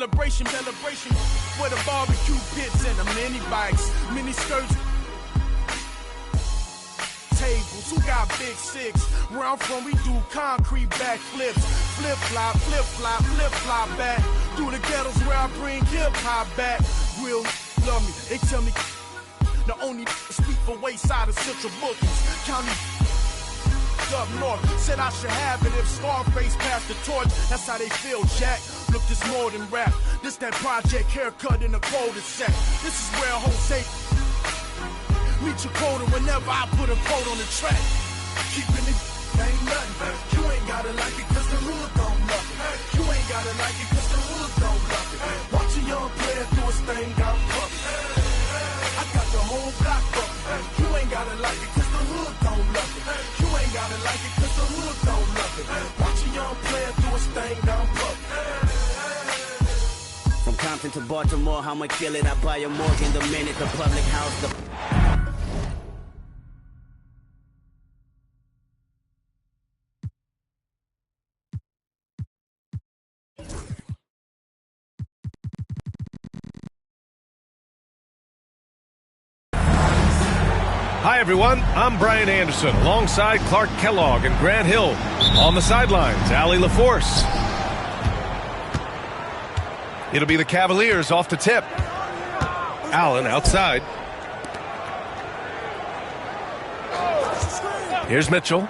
celebration, with a barbecue pits and the mini bikes, mini skirts, tables. Who got big six? Where I'm from, we do concrete backflips, flip flop back through the ghettos where I bring hip hop back. Real love me, they tell me the only speak for wayside of Central Bookings County. Up north, said I should have it if Scarface passed the torch. That's how they feel, Jack. Look, this more than rap. This that project haircut in the cul-de-sac. This is where Jose meet your quota whenever I put a quote on the track. Keeping it ain't nothing. You ain't gotta like it cause the hood don't love it. You ain't gotta like it cause the hood don't love it. Watch a young player do his thing out puppet. I got the whole block bucket. You ain't gotta like it cause the hood don't love it. You ain't gotta like it cause the hood don't love it. Watch a young player do his thing down public. From Compton to Baltimore, I'ma kill it. I buy a Morgan the minute the public house. Hi, everyone. I'm Brian Anderson, alongside Clark Kellogg and Grant Hill. On the sidelines, Allie LaForce. It'll be the Cavaliers off the tip. Allen outside. Here's Mitchell.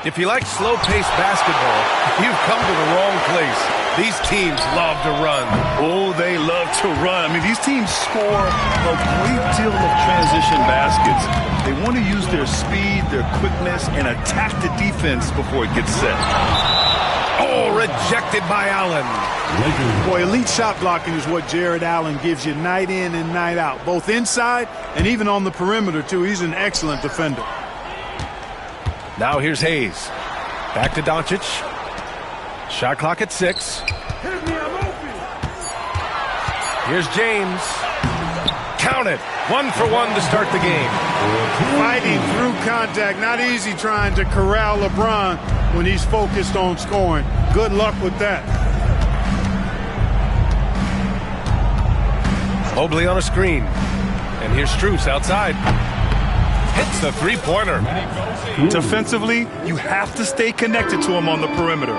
If you like slow-paced basketball, you've come to the wrong place. These teams love to run. Oh, they love to run. I mean, these teams score a great deal of transition baskets. They want to use their speed, their quickness, and attack the defense before it gets set. Oh, rejected by Allen. Boy, elite shot blocking is what Jared Allen gives you night in and night out, both inside and even on the perimeter, too. He's an excellent defender. Now here's Hayes. Back to Doncic. Shot clock at 6. Here's James. Count it. 1 for 1 to start the game. Fighting through contact. Not easy trying to corral LeBron when he's focused on scoring. Good luck with that. Mobley on a screen. And here's Strus outside. Hits the three-pointer. Defensively, you have to stay connected to him on the perimeter.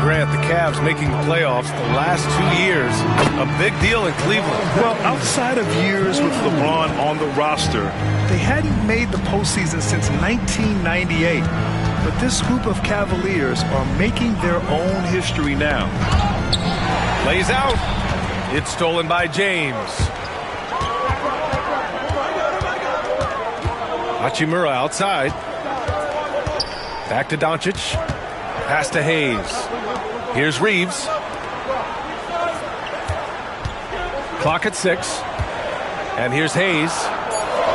Grant, the Cavs making the playoffs the last 2 years. A big deal in Cleveland. Well, outside of years with LeBron on the roster, they hadn't made the postseason since 1998. But this group of Cavaliers are making their own history now. Plays out. It's stolen by James. Hachimura outside. Back to Doncic. Pass to Hayes. Here's Reeves. Clock at 6. And here's Hayes.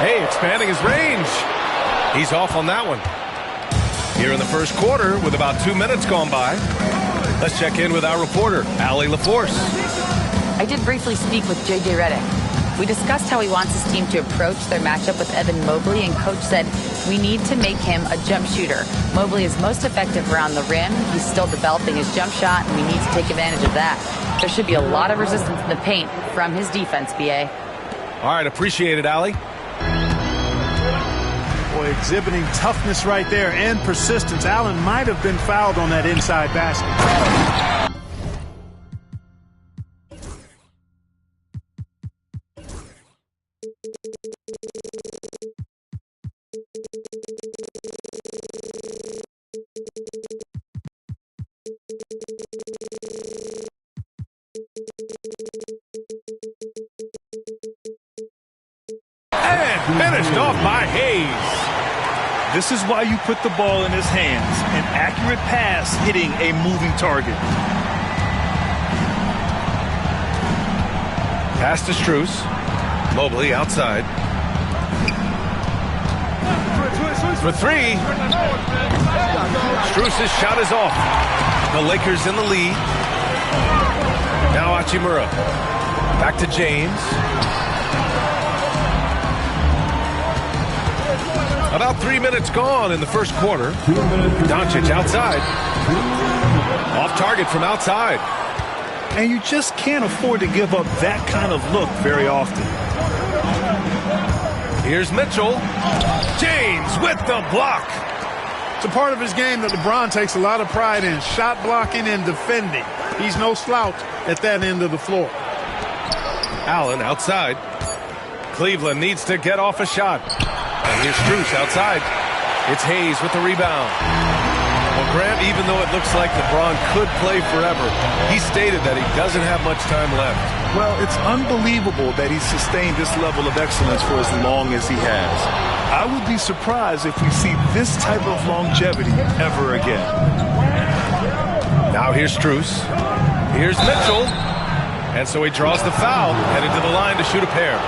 Hey, expanding his range. He's off on that one. Here in the first quarter with about 2 minutes gone by. Let's check in with our reporter, Allie LaForce. I did briefly speak with J.J. Redick. We discussed how he wants his team to approach their matchup with Evan Mobley, and Coach said, we need to make him a jump shooter. Mobley is most effective around the rim. He's still developing his jump shot, and we need to take advantage of that. There should be a lot of resistance in the paint from his defense, B.A. All right, appreciate it, Allie. Boy, exhibiting toughness right there and persistence. Allen might have been fouled on that inside basket. And finished off by Hayes. This is why you put the ball in his hands. An accurate pass hitting a moving target. Pass to Strus. Mobley outside. For 3. Strus' shot is off. The Lakers in the lead. Now Hachimura. Back to James. About 3 minutes gone in the first quarter. Doncic outside. Off target from outside. And you just can't afford to give up that kind of look very often. Here's Mitchell. James with the block. It's a part of his game that LeBron takes a lot of pride in, shot blocking and defending. He's no slouch at that end of the floor. Allen outside. Cleveland needs to get off a shot. And here's Strus outside. It's Hayes with the rebound. Well, Grant, even though it looks like LeBron could play forever, he stated that he doesn't have much time left. Well, it's unbelievable that he's sustained this level of excellence for as long as he has. I would be surprised if we see this type of longevity ever again. Now here's Strus. Here's Mitchell. And so he draws the foul, headed to the line to shoot a pair.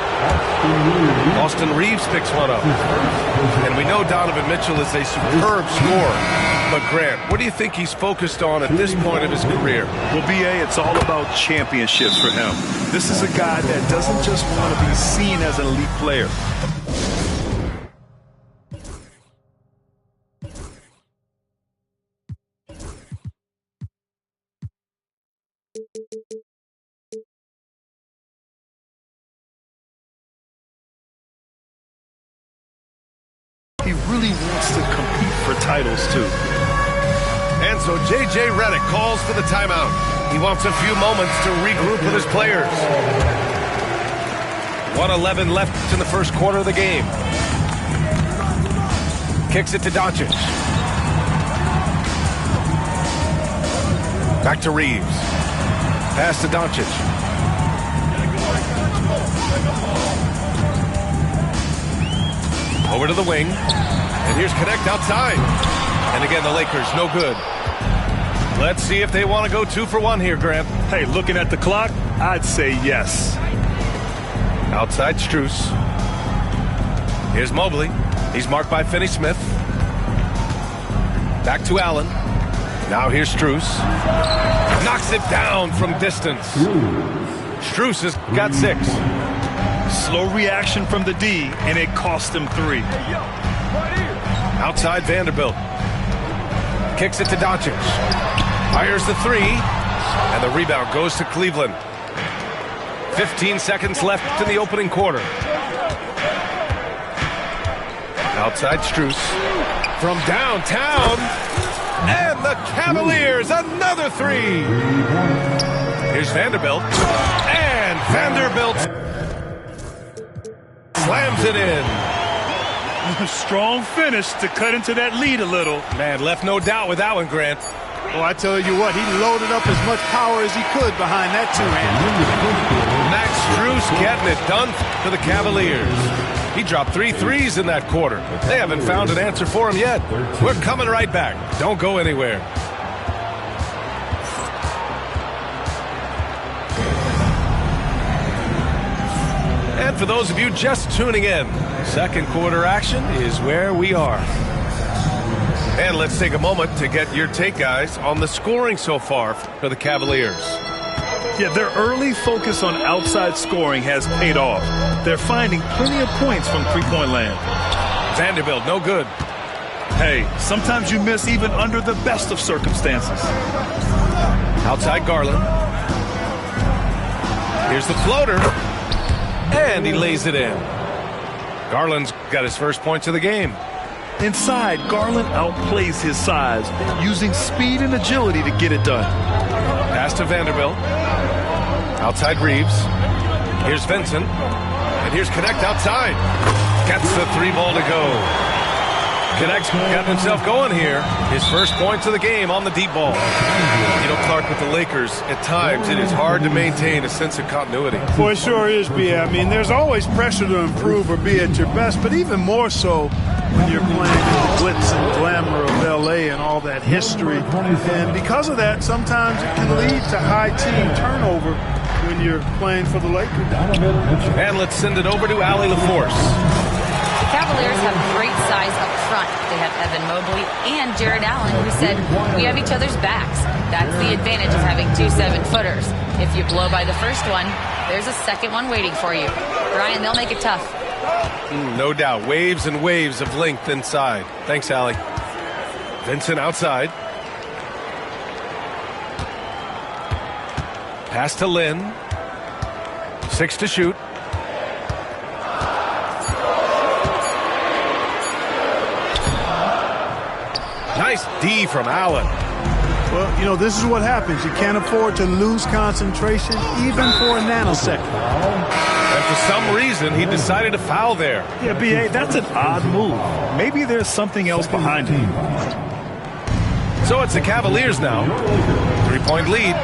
Austin Reeves picks one up. And we know Donovan Mitchell is a superb scorer. But Grant, what do you think he's focused on at this point of his career? Well, B.A., it's all about championships for him. This is a guy that doesn't just want to be seen as an elite player. He really wants to compete for titles, too. And so J.J. Redick calls for the timeout. He wants a few moments to regroup with his players. 1:11 left in the first quarter of the game. Kicks it to Doncic. Back to Reeves. Pass to Doncic. Over to the wing. And here's Connect outside. And again, the Lakers, no good. Let's see if they want to go 2 for 1 here, Grant. Hey, looking at the clock, I'd say yes. Outside Strus. Here's Mobley. He's marked by Finney-Smith. Back to Allen. Now here's Strus. Knocks it down from distance. Strus has got 6. Slow reaction from the D, and it cost him 3. Outside Vanderbilt. Kicks it to Doncic. Fires the 3. And the rebound goes to Cleveland. 15 seconds left in the opening quarter. Outside Strus. From downtown. And the Cavaliers, another 3. Here's Vanderbilt. And Vanderbilt slams it in. Strong finish to cut into that lead a little. Man, left no doubt with that one, Grant. Well, I tell you what, he loaded up as much power as he could behind that two-hand. Max Strus getting it done for the Cavaliers. He dropped 3 threes in that quarter. They haven't found an answer for him yet. We're coming right back. Don't go anywhere. And for those of you just tuning in, second quarter action is where we are. And let's take a moment to get your take, guys, on the scoring so far for the Cavaliers. Yeah, their early focus on outside scoring has paid off. They're finding plenty of points from three-point land. Vanderbilt, no good. Hey, sometimes you miss even under the best of circumstances. Outside Garland. Here's the floater. And he lays it in. Garland's got his first points of the game. Inside, Garland outplays his size, using speed and agility to get it done. Pass to Vanderbilt. Outside Reeves. Here's Vincent. And here's Connect outside. Gets the 3 ball to go. Connect's got himself going here. His first points of the game on the deep ball. You know, Clark, with the Lakers, at times it is hard to maintain a sense of continuity. Boy, it sure is, B.A. I mean, there's always pressure to improve or be at your best, but even more so when you're playing in the glitz and glamour of L.A. and all that history. And because of that, sometimes it can lead to high team turnover when you're playing for the Lakers. And let's send it over to Allie LaForce. Cavaliers have great size up front. They have Evan Mobley and Jared Allen, who said, we have each other's backs. That's the advantage of having 2 7-footers. If you blow by the first one, there's a second one waiting for you. Brian, they'll make it tough. No doubt. Waves and waves of length inside. Thanks, Allie. Vincent outside. Pass to Lynn. 6 to shoot. Nice D from Allen. Well, you know, this is what happens. You can't afford to lose concentration even for a nanosecond. And for some reason, he decided to foul there. Yeah, B.A., that's an odd move. Maybe there's something else behind it. So it's the Cavaliers now. 3-point lead.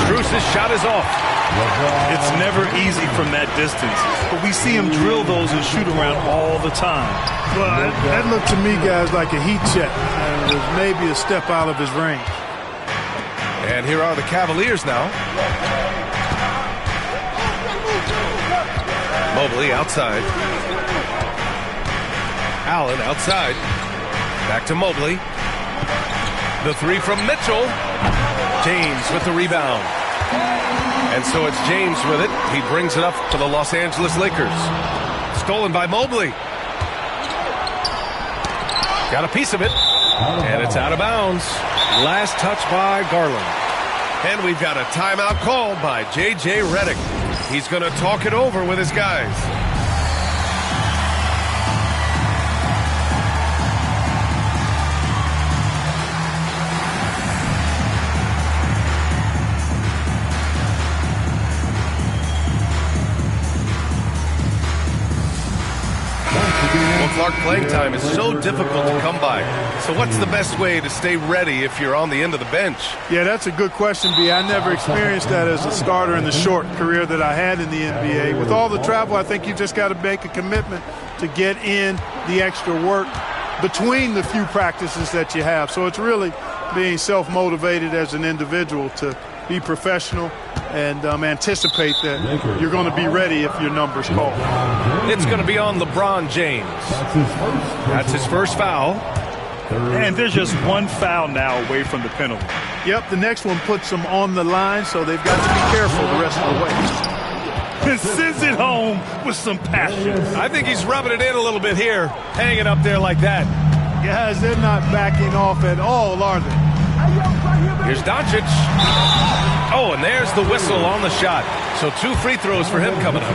Strus's shot is off. It's never easy from that distance, but we see him drill those and shoot around all the time. Well, that looked to me, guys, like a heat check. And it was maybe a step out of his range. And here are the Cavaliers now. Mobley outside. Allen outside. Back to Mobley. The three from Mitchell. James with the rebound. And so it's James with it. He brings it up for the Los Angeles Lakers. Stolen by Mobley. Got a piece of it. And it's out of bounds. Last touch by Garland. And we've got a timeout called by J.J. Redick. He's going to talk it over with his guys. Clark, playing time is so difficult to come by. So what's the best way to stay ready if you're on the end of the bench? Yeah, that's a good question, B. I never experienced that as a starter in the short career that I had in the NBA. With all the travel, I think you just got to make a commitment to get in the extra work between the few practices that you have. So it's really being self-motivated as an individual to be professional and anticipate that you're going to be ready if your number's called. It's going to be on LeBron James. That's his first foul. And there's just one foul now away from the penalty. Yep, the next one puts them on the line, so they've got to be careful the rest of the way. And sends it home with some passion. I think he's rubbing it in a little bit here, hanging up there like that. Guys, they're not backing off at all, are they? Here's Doncic. Oh, and there's the whistle on the shot. So 2 free throws for him coming up.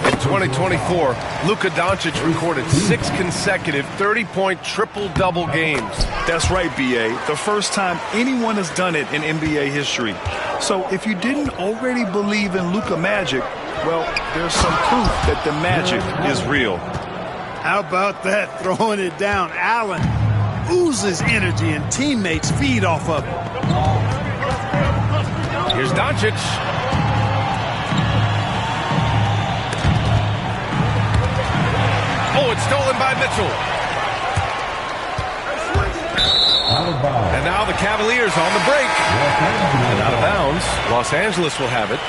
In 2024, Luka Doncic recorded 6 consecutive 30-point triple-double games. That's right, B.A. The first time anyone has done it in NBA history. So if you didn't already believe in Luka magic, well, there's some proof that the magic is real. How about that, throwing it down? Allen oozes energy and teammates feed off of it. Here's Doncic. Oh, it's stolen by Mitchell. And now the Cavaliers on the break. And out of bounds. Los Angeles will have it.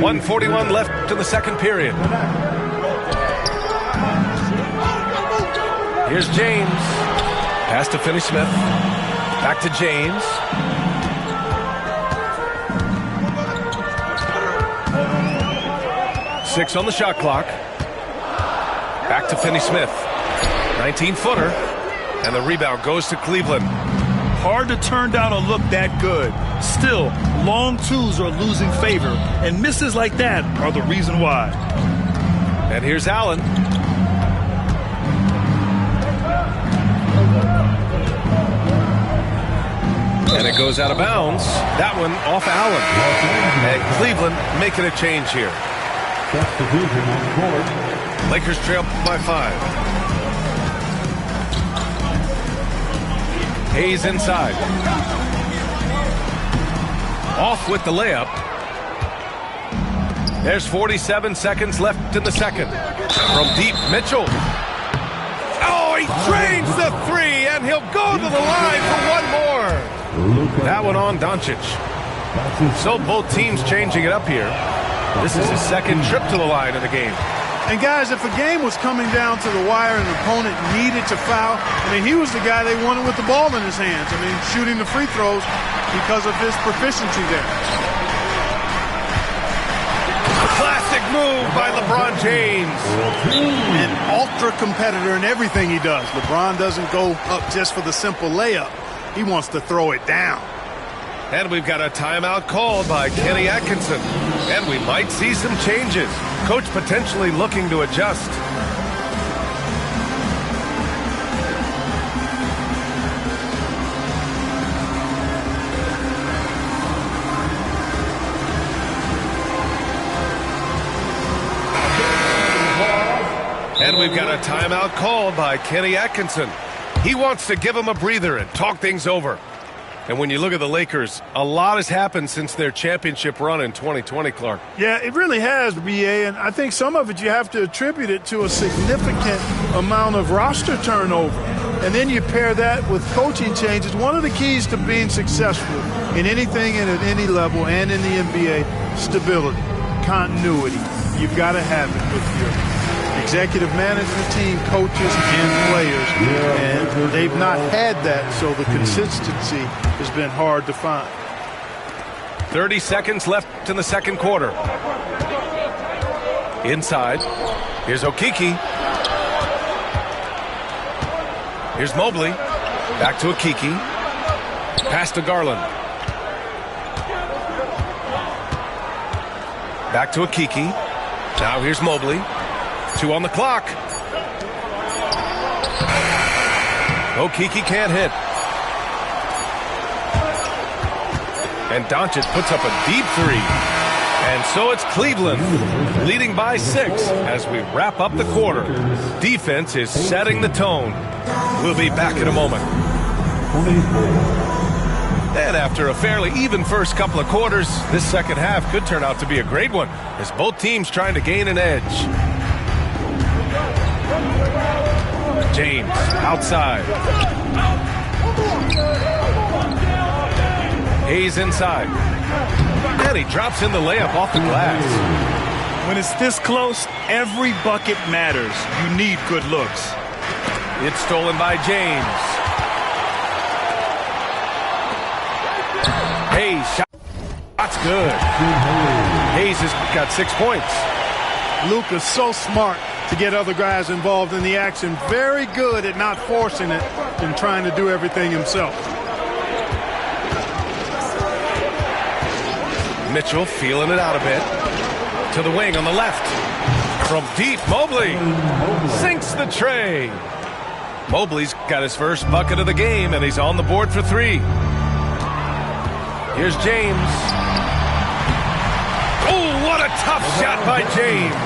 1:41 left in the second period. Here's James. Pass to Finney-Smith. Back to James. Six on the shot clock. Back to Finney-Smith. 19-footer. And the rebound goes to Cleveland. Hard to turn down a look that good. Still, long twos are losing favor, and misses like that are the reason why. And here's Allen. And it goes out of bounds. That one off Allen. And Cleveland making a change here. Lakers trail by 5. Hayes inside. Off with the layup. There's 47 seconds left in the second. From deep, Mitchell. Oh, he drains the 3, and he'll go to the line for one more. That one on Doncic. So both teams changing it up here. This is his second trip to the line in the game. And guys, if a game was coming down to the wire and an opponent needed to foul, I mean, he was the guy they wanted with the ball in his hands. I mean, shooting the free throws because of his proficiency there. Fantastic move by LeBron James. An ultra competitor in everything he does. LeBron doesn't go up just for the simple layup. He wants to throw it down. And we've got a timeout called by Kenny Atkinson. And we might see some changes. Coach potentially looking to adjust. And we've got a timeout called by Kenny Atkinson. He wants to give him a breather and talk things over. And when you look at the Lakers, a lot has happened since their championship run in 2020, Clark. Yeah, it really has, BA, and I think some of it you have to attribute it to a significant amount of roster turnover. And then you pair that with coaching changes. One of the keys to being successful in anything and at any level and in the NBA, stability, continuity. You've got to have it with your executive management team, coaches, and players. And they've not had that, so the consistency has been hard to find. 30 seconds left in the second quarter. Inside. Here's Okeke. Here's Mobley. Back to Okeke. Pass to Garland. Back to Okeke. Now here's Mobley. 2 on the clock. Okeke can't hit. And Doncic puts up a deep 3. And so it's Cleveland leading by 6 as we wrap up the quarter. Defense is setting the tone. We'll be back in a moment. And after a fairly even first couple of quarters, this second half could turn out to be a great one as both teams trying to gain an edge. James outside. Hayes inside. And he drops in the layup off the glass. When it's this close, every bucket matters. You need good looks. It's stolen by James. Hayes shot. That's good. Hayes has got 6 points. Luka's so smart to get other guys involved in the action. Very good at not forcing it and trying to do everything himself. Mitchell feeling it out a bit. To the wing on the left. From deep, Mobley sinks the tray. Mobley's got his first bucket of the game, and he's on the board for 3. Here's James. Oh, what a tough shot by James.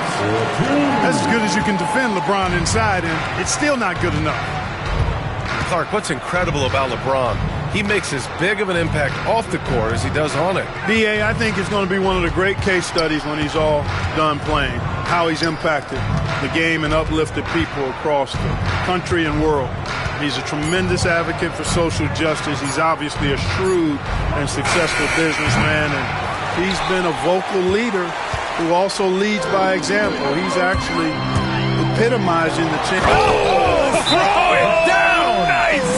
That's as good as you can defend LeBron inside, and it's still not good enough. Clark, what's incredible about LeBron, he makes as big of an impact off the court as he does on it. B.A., I think it's going to be one of the great case studies when he's all done playing, how he's impacted the game and uplifted people across the country and world. He's a tremendous advocate for social justice. He's obviously a shrewd and successful businessman, and he's been a vocal leader who also leads by example. He's actually epitomizing the change. Oh, throw it down! Nice!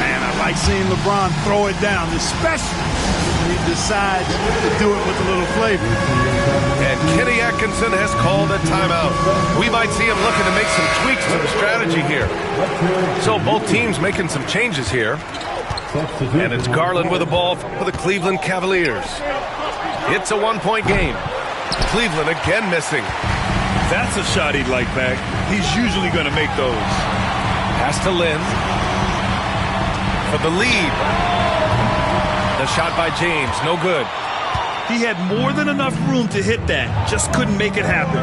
Man, I like seeing LeBron throw it down, especially when he decides to do it with a little flavor. And Kenny Atkinson has called a timeout. We might see him looking to make some tweaks to the strategy here. So both teams making some changes here. And it's Garland with the ball for the Cleveland Cavaliers. It's a 1-point game. Cleveland again missing. That's a shot he'd like back. He's usually going to make those. Pass to Lynn. For the lead. The shot by James, no good. He had more than enough room to hit that. Just couldn't make it happen.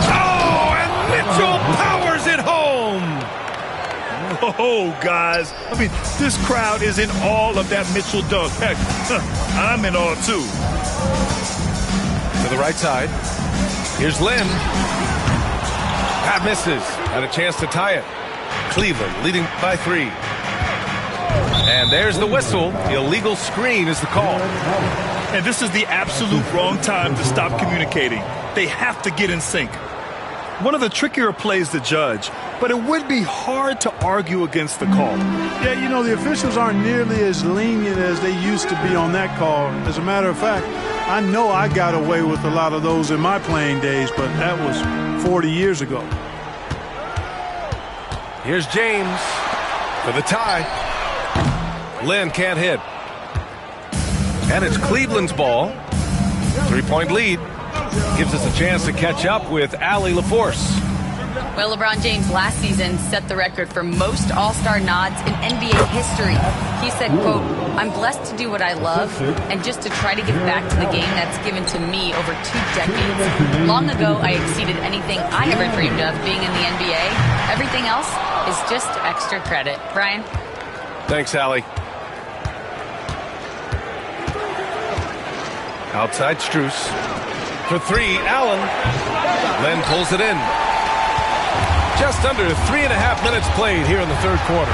Oh, and Mitchell powers it home. Oh, guys. I mean, this crowd is in awe of that Mitchell dunk. Heck, I'm in awe, too. To the right side. Here's Lynn. Pat misses. Had a chance to tie it. Cleveland leading by 3. And there's the whistle. The illegal screen is the call. And this is the absolute wrong time to stop communicating. They have to get in sync. One of the trickier plays to judge. but it would be hard to argue against the call. Yeah, you know, the officials aren't nearly as lenient as they used to be on that call. As a matter of fact, I know I got away with a lot of those in my playing days, but that was 40 years ago. Here's James for the tie. Lynn can't hit. And it's Cleveland's ball. 3-point lead. Gives us a chance to catch up with Allie LaForce. Well, LeBron James last season set the record for most All-Star nods in NBA history. He said, quote, "I'm blessed to do what I love and just to try to give back to the game that's given to me over 2 decades. Long ago, I exceeded anything I ever dreamed of being in the NBA. Everything else is just extra credit." Brian? Thanks, Allie. Outside Strus. For 3, Allen. Len pulls it in. Just under 3.5 minutes played here in the third quarter.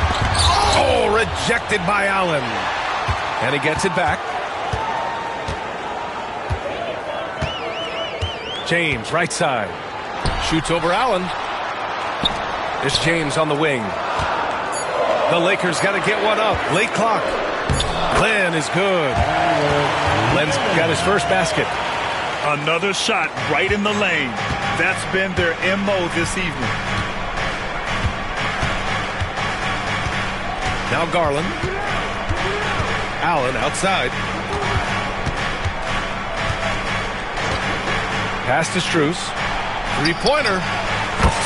Oh, rejected by Allen. And he gets it back. James, right side. Shoots over Allen. It's James on the wing. The Lakers got to get one up. Late clock. Len is good. Len's got his first basket. Another shot right in the lane. That's been their MO this evening. Now Garland. Allen outside. Pass to Strus. 3-pointer.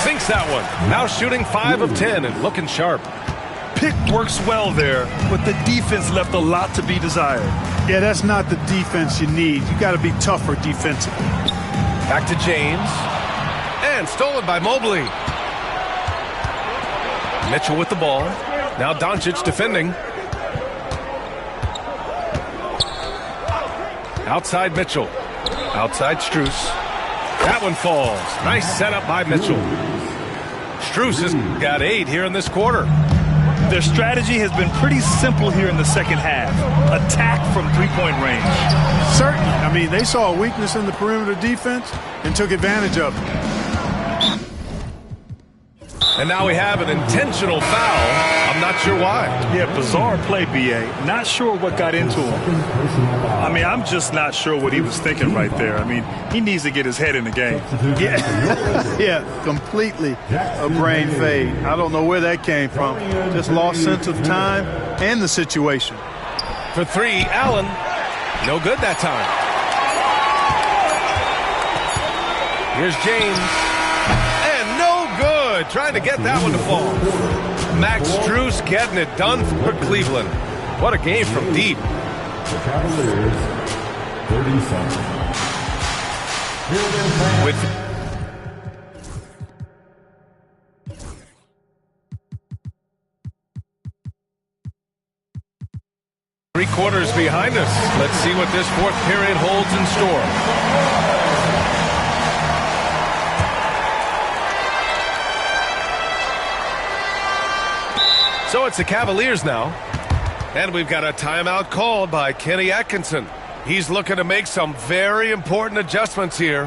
Sinks that one. Now shooting 5 of 10 and looking sharp. Pick works well there, but the defense left a lot to be desired. Yeah, that's not the defense you need. You got to be tougher defensively. Back to James. And stolen by Mobley. Mitchell with the ball. Now Doncic defending. Outside Mitchell. Outside Strus. That one falls. Nice setup by Mitchell. Strus has got 8 here in this quarter. Their strategy has been pretty simple here in the second half. Attack from 3-point range. Certainly. I mean, they saw a weakness in the perimeter defense and took advantage of it. And now we have an intentional foul. I'm not sure why. Yeah, bizarre play, B.A. Not sure what got into him. I mean, I'm just not sure what he was thinking right there. I mean, he needs to get his head in the game. Yeah, completely a brain fade. I don't know where that came from. Just lost sense of time and the situation. For 3, Allen. No good that time. Here's James. And no good. Trying to get that one to fall. Max Strus getting it done for Cleveland. What a game from deep. The Cavaliers, 37. With 3 quarters behind us. Let's see what this 4th period holds in store. So it's the Cavaliers now. And we've got a timeout called by Kenny Atkinson. He's looking to make some very important adjustments here.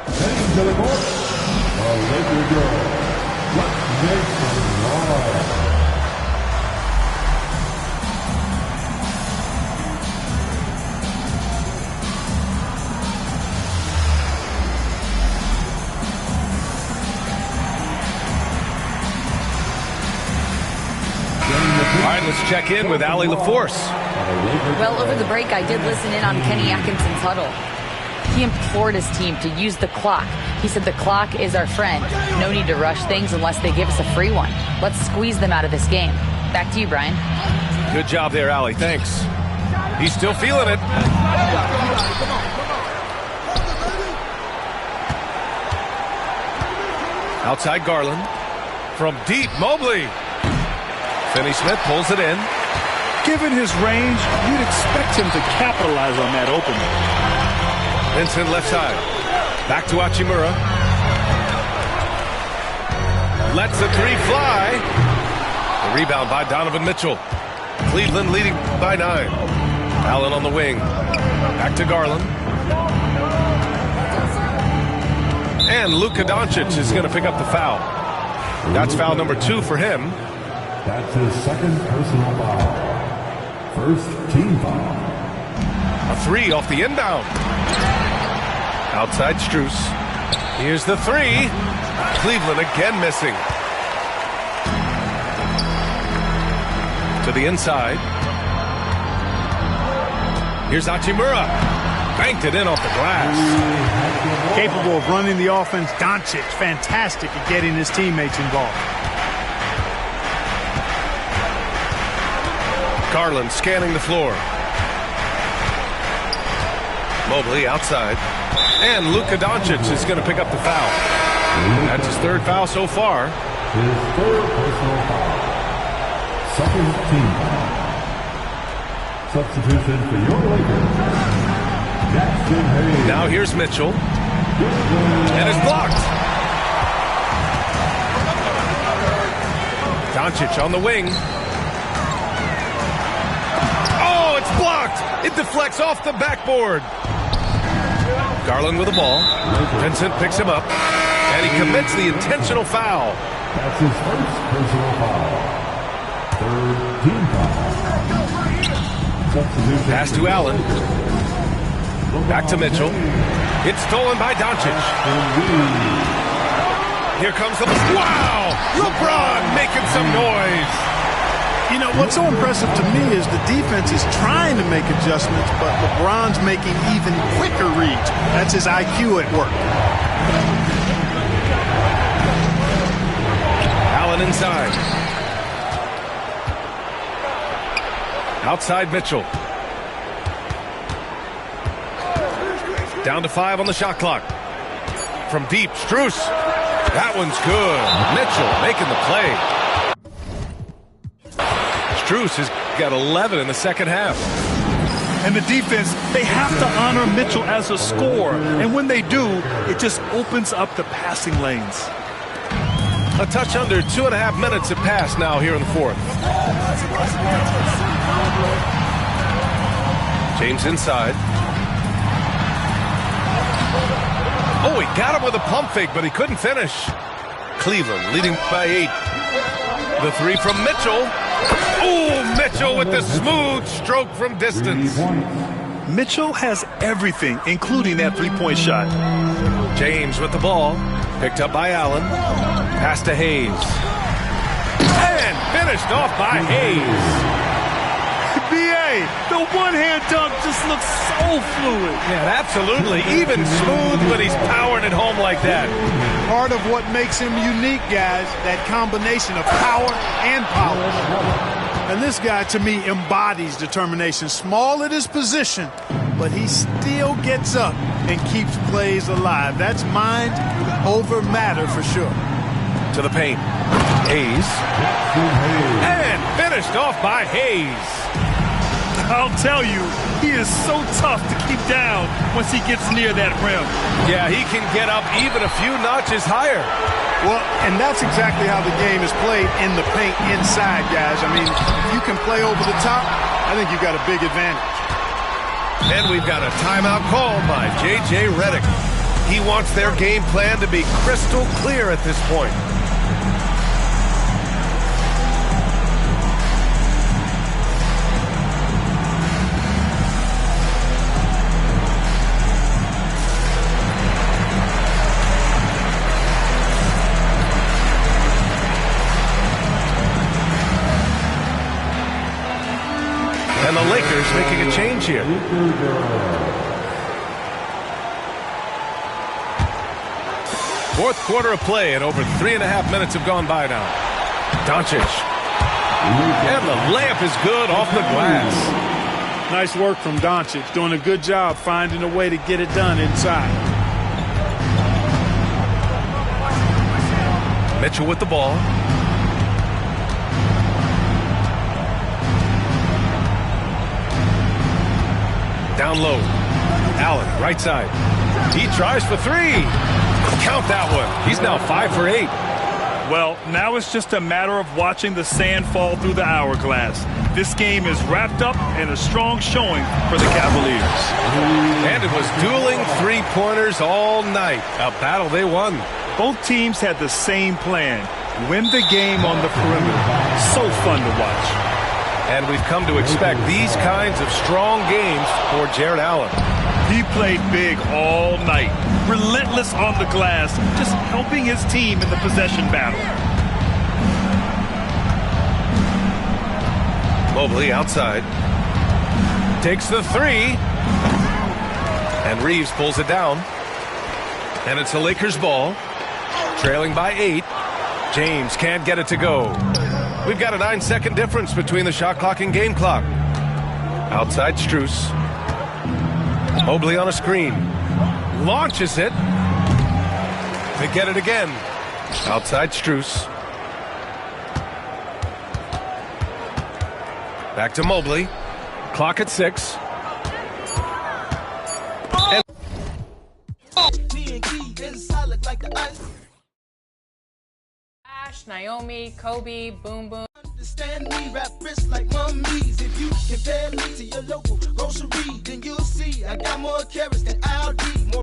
Heading to the court, a Laker girl. What makes them rise? All right, let's check in with Allie LaForce. Well, over the break, I did listen in on Kenny Atkinson's huddle. He implored his team to use the clock. He said the clock is our friend. No need to rush things unless they give us a free one. Let's squeeze them out of this game. Back to you, Brian. Good job there, Allie. Thanks. He's still feeling it. Outside Garland. From deep, Mobley. Finney Smith pulls it in. Given his range, you'd expect him to capitalize on that opening. Vincent left side. Back to Hachimura. Lets the 3 fly. The rebound by Donovan Mitchell. Cleveland leading by 9. Allen on the wing. Back to Garland. And Luka Doncic is going to pick up the foul. That's foul number 2 for him. That's his second personal foul. First team foul. A 3 off the inbound. Outside Strus. Here's the 3. Cleveland again missing. To the inside. Here's Hachimura. Banked it in off the glass. Capable of running the offense. Doncic, fantastic at getting his teammates involved. Garland scanning the floor. Mobley outside. And Luka Doncic is going to pick up the foul. That's his 3rd foul so far. His 3rd personal foul. Second team foul. Substitution for your Lakers. Jackson Hayes. Now here's Mitchell. And it's blocked. Doncic on the wing. Oh, it's blocked. It deflects off the backboard. Garland with the ball. Vincent picks him up. And he commits the intentional foul. That's his 1st personal foul. 3rd team foul. Substitution. Pass to Allen. Back to Mitchell. It's stolen by Doncic. Here comes the... Wow! LeBron making some noise. You know, what's so impressive to me is the defense is trying to make adjustments, but LeBron's making even quicker reads. That's his IQ at work. Allen inside. Outside Mitchell. Down to 5 on the shot clock. From deep, Strus. That one's good. Mitchell making the play. Strus has got 11 in the second half. And the defense, they have to honor Mitchell as a scorer. And when they do, it just opens up the passing lanes. A touch under 2.5 minutes have passed now here in the 4th. James inside. Oh, he got him with a pump fake, but he couldn't finish. Cleveland leading by 8. The 3 from Mitchell. Oh, Mitchell with the smooth stroke from distance. Mitchell has everything, including that 3-point shot. James with the ball. Picked up by Allen. Pass to Hayes. And finished off by Hayes. B.A., the one-hand dunk just looks so fluid. Yeah, absolutely. Even smooth when he's powering it home like that. Part of what makes him unique, guys, that combination of power and power. And this guy, to me, embodies determination. Small at his position, but he still gets up and keeps plays alive. That's mind over matter for sure. To the paint. Hayes. And finished off by Hayes. I'll tell you, he is so tough to keep down once he gets near that rim. Yeah, he can get up even a few notches higher. Well, and that's exactly how the game is played in the paint inside, guys. I mean, if you can play over the top, I think you've got a big advantage. And we've got a timeout called by J.J. Redick. He wants their game plan to be crystal clear at this point. And the Lakers making a change here. Fourth quarter of play, and over 3.5 minutes have gone by now. Doncic. And the layup is good off the glass. Nice work from Doncic, doing a good job finding a way to get it done inside. Mitchell with the ball. Down low. Allen, right side. He tries for 3. Count that one. He's now 5 for 8. Well, now it's just a matter of watching the sand fall through the hourglass. This game is wrapped up in a strong showing for the Cavaliers. And it was dueling three-pointers all night. A battle they won. Both teams had the same plan. Win the game on the perimeter. So fun to watch. And we've come to expect these kinds of strong games for Jared Allen. He played big all night, relentless on the glass, just helping his team in the possession battle. Mobley outside. Takes the three. And Reeves pulls it down. And it's a Lakers ball. Trailing by 8. James can't get it to go. We've got a 9-second difference between the shot clock and game clock. Outside Strus. Mobley on a screen. Launches it. They get it again. Outside Strus. Back to Mobley. Clock at 6. And Ash, Naomi, Kobe, Boom Boom. Understand me, rap wrist like mummies. If you compare me to your local grocery, then you'll see I got more carrots than